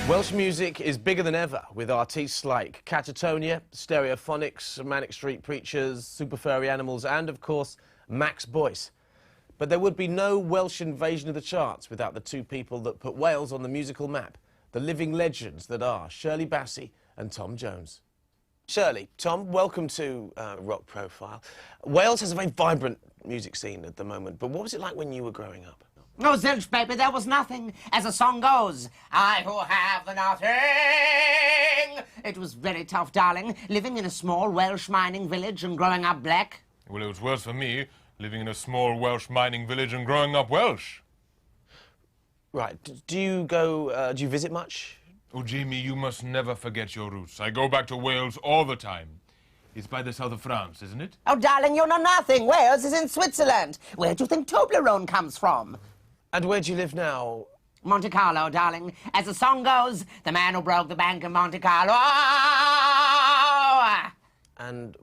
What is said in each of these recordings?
Welsh music is bigger than ever, with artistes like Catatonia, Stereophonics, Manic Street Preachers, Super Furry Animals and, of course, Max Boyce. But there would be no Welsh invasion of the charts without the two people that put Wales on the musical map, the living legends that are Shirley Bassey and Tom Jones. Shirley, Tom, welcome to Rock Profile. Wales has a very vibrant music scene at the moment, but what was it like when you were growing up? Oh, zilch, baby, there was nothing. As the song goes, I who have the nothing. It was very tough, darling, living in a small Welsh mining village and growing up black. Well, it was worse for me, living in a small Welsh mining village and growing up Welsh. Right, do you visit much? Oh, Jamie, you must never forget your roots. I go back to Wales all the time. It's by the south of France, isn't it? Oh, darling, you know nothing. Wales is in Switzerland. Where do you think Toblerone comes from? And where do you live now? Monte Carlo, darling. As the song goes, the man who broke the bank in Monte Carlo. And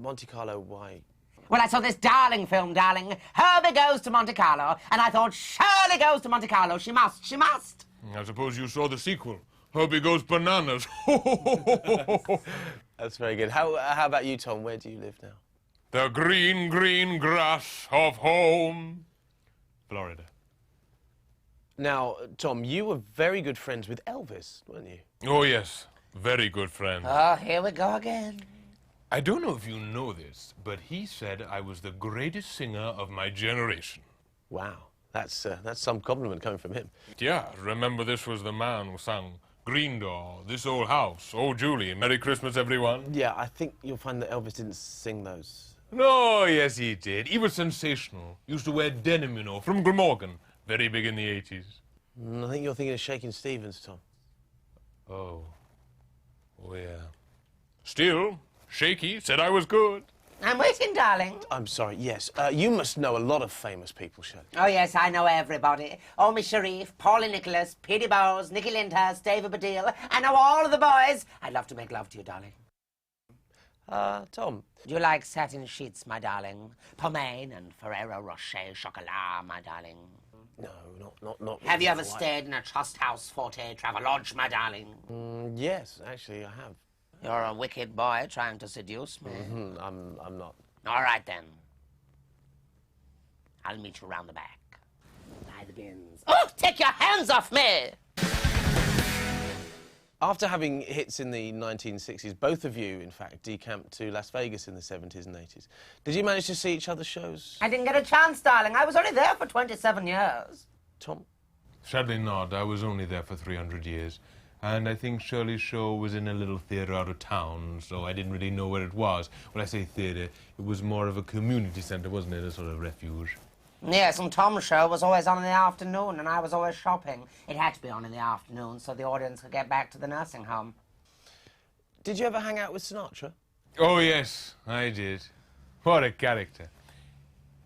Monte Carlo, why? Well, I saw this darling film, darling. Herbie Goes to Monte Carlo, and I thought, Shirley Goes to Monte Carlo. She must, she must. I suppose you saw the sequel. Herbie Goes Bananas. That's very good. How about you, Tom? Where do you live now? The green, green grass of home. Florida. Now, Tom, you were very good friends with Elvis, weren't you? Oh, yes. Very good friend. Oh, here we go again. I don't know if you know this, but he said I was the greatest singer of my generation. Wow, that's some compliment coming from him. Yeah, remember this was the man who sang Green Door, This Old House, Oh Julie, Merry Christmas everyone. Yeah, I think you'll find that Elvis didn't sing those. No, yes he did. He was sensational. Used to wear denim, you know, from Glamorgan. Very big in the 80s. I think you're thinking of Shakin' Stevens, Tom. Oh. Oh, yeah. Still, Shaky said I was good. I'm waiting, darling. I'm sorry, yes. You must know a lot of famous people, Shirley. Oh, yes, I know everybody. Omi Sharif, Paulie Nicholas, Petey Bowes, Nicky Lyndhurst, David Baddiel. I know all of the boys. I'd love to make love to you, darling. Tom. Do you like satin sheets, my darling? Pomaine and Ferrero Rocher chocolat, my darling. No, not. Have you ever quite. stayed in a Trust House Forte Travelodge, my darling? Yes, actually, I have. You're a wicked boy trying to seduce me. I'm not. All right, then. I'll meet you round the back. By the bins. Oh, take your hands off me! After having hits in the 1960s, both of you, in fact, decamped to Las Vegas in the 70s and 80s. Did you manage to see each other's shows? I didn't get a chance, darling. I was only there for 27 years. Tom? Sadly not. I was only there for 300 years. And I think Shirley's show was in a little theatre out of town, so I didn't really know where it was. When I say theatre, it was more of a community centre, wasn't it? A sort of refuge. Yes, and Tom's show was always on in the afternoon, and I was always shopping. It had to be on in the afternoon so the audience could get back to the nursing home. Did you ever hang out with Sinatra? Oh, yes, I did. What a character.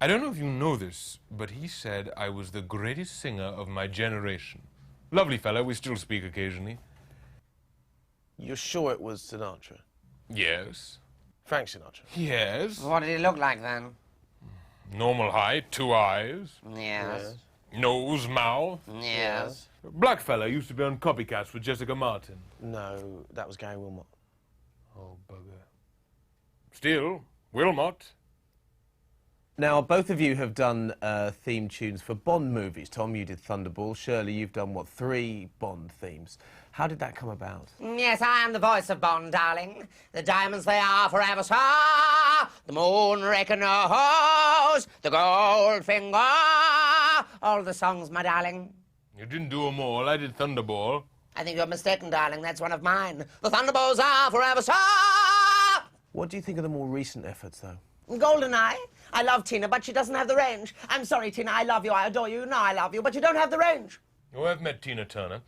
I don't know if you know this, but he said I was the greatest singer of my generation. Lovely fella, we still speak occasionally. You're sure it was Sinatra? Yes. Frank Sinatra? Yes. What did he look like then? Normal height, 2 eyes. Yes. Nose, mouth. Yes. Black fella used to be on Copycats with Jessica Martin. No, that was Gary Wilmot. Oh, bugger. Still, Wilmot. Now, both of you have done theme tunes for Bond movies. Tom, you did Thunderball. Shirley, you've done, what, 3 Bond themes. How did that come about? Yes, I am the voice of Bond, darling. The diamonds, they are forever so. The moon knows. The gold finger. All the songs, my darling. You didn't do them all. I did Thunderball. I think you're mistaken, darling. That's one of mine. The Thunderbolts are forever so. What do you think of the more recent efforts, though? GoldenEye. I love Tina, but she doesn't have the range. I'm sorry, Tina. I love you. I adore you. You know I love you, but you don't have the range. Oh, I've met Tina Turner.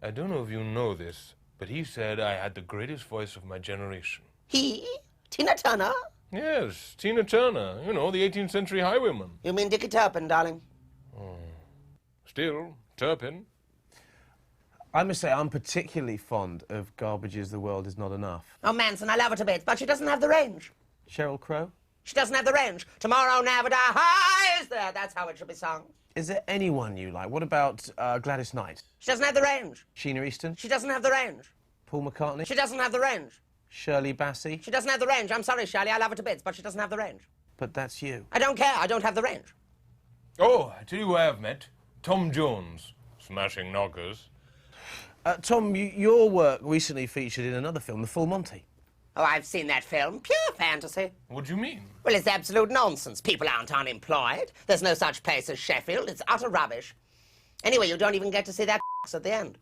I don't know if you know this, but he said I had the greatest voice of my generation. He? Tina Turner? Yes, Tina Turner. You know, the 18th century highwayman. You mean Dickie Turpin, darling? Still, Turpin. I must say, I'm particularly fond of Garbage's The World Is Not Enough. Oh, Manson, I love her to bits, but she doesn't have the range. Sheryl Crow? She doesn't have the range. Tomorrow never die. is there. That's how it should be sung. Is there anyone you like? What about Gladys Knight? She doesn't have the range. Sheena Easton? She doesn't have the range. Paul McCartney? She doesn't have the range. Shirley Bassey? She doesn't have the range. I'm sorry, Shirley, I love her to bits, but she doesn't have the range. But that's you. I don't care. I don't have the range. Oh, I tell you who I have met. Tom Jones. Smashing knockers. Tom, your work recently featured in another film, The Full Monty. Oh, I've seen that film. Pure fantasy. What do you mean? Well, it's absolute nonsense. People aren't unemployed. There's no such place as Sheffield. It's utter rubbish. Anyway, you don't even get to see that at the end.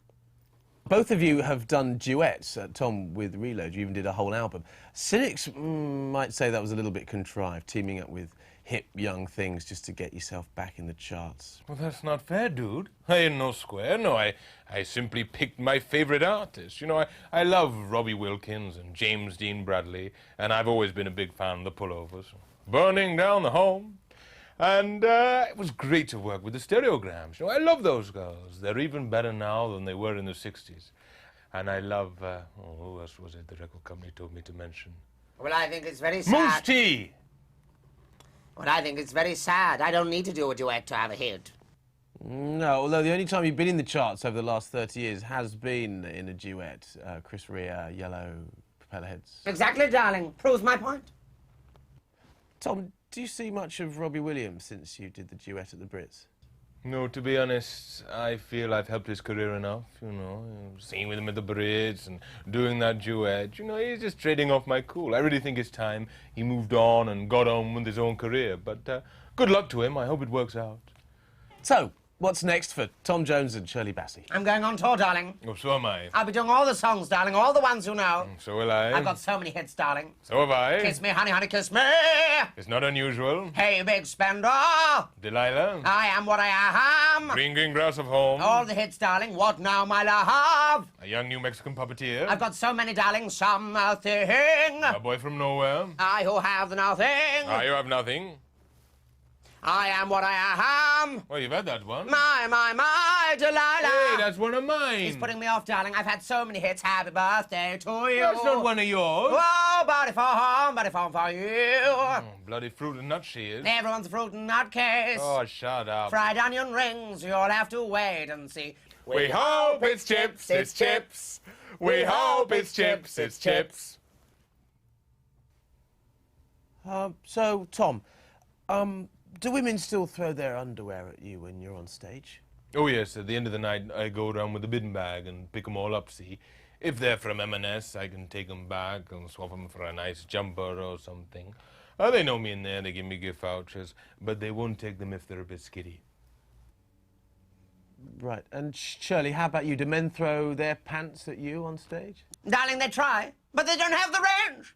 Both of you have done duets, Tom with Reload. You even did a whole album. Cynics might say that was a little bit contrived, teaming up with hip young things just to get yourself back in the charts. Well, that's not fair, dude. I ain't no square. No, I simply picked my favorite artists. You know, I love Robbie Wilkins and James Dean Bradley, and I've always been a big fan of the Pullovers. Burning Down the Home. And it was great to work with the Stereograms. You know, I love those girls. They're even better now than they were in the 60s. And I love, who else was it the record company told me to mention? Well, I think it's very sad. Moose Tea! Well, I think it's very sad. I don't need to do a duet to have a hit. No, although the only time you've been in the charts over the last 30 years has been in a duet. Chris Rea, Yellow, Propellerheads. Exactly, darling. Proves my point. Tom, do you see much of Robbie Williams since you did the duet at the Brits? No, to be honest, I feel I've helped his career enough, you know, singing with him at the Brits and doing that duet. You know, he's just trading off my cool. I really think it's time he moved on and got on with his own career. But good luck to him. I hope it works out. So, what's next for Tom Jones and Shirley Bassey? I'm going on tour, darling. Oh, so am I. I'll be doing all the songs, darling, all the ones you know. So will I. I've got so many hits, darling. So have I. Kiss me, honey, honey, kiss me. It's not unusual. Hey, big spender. Delilah. I am what I am. Green, green grass of home. All the hits, darling. What now, my love? A young New Mexican puppeteer. I've got so many, darling. Something. A boy from nowhere. I who have the nothing. Ah, you have nothing. I am what I am. Well, you've had that one. My, Delilah. Hey, that's one of mine. He's putting me off, darling. I've had so many hits. Happy birthday to you. That's not one of yours. Oh, body form for you. Oh, bloody fruit and nut she is. Everyone's a fruit and nut case. Oh, shut up. Fried onion rings. You'll have to wait and see. We hope it's chips, it's chips. We hope it's chips, it's chips. So, Tom, do women still throw their underwear at you when you're on stage? Oh, yes, at the end of the night, I go around with a bin bag and pick 'em all up, see. If they're from M&S, I can take 'em back and swap 'em for a nice jumper or something. They know me in there, they give me gift vouchers, but they won't take them if they're a bit skitty. Right, and Shirley, how about you? Do men throw their pants at you on stage? Darling, they try, but they don't have the range.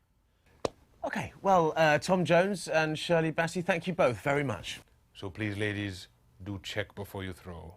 OK, well, Tom Jones and Shirley Bassey, thank you both very much. So please, ladies, do check before you throw.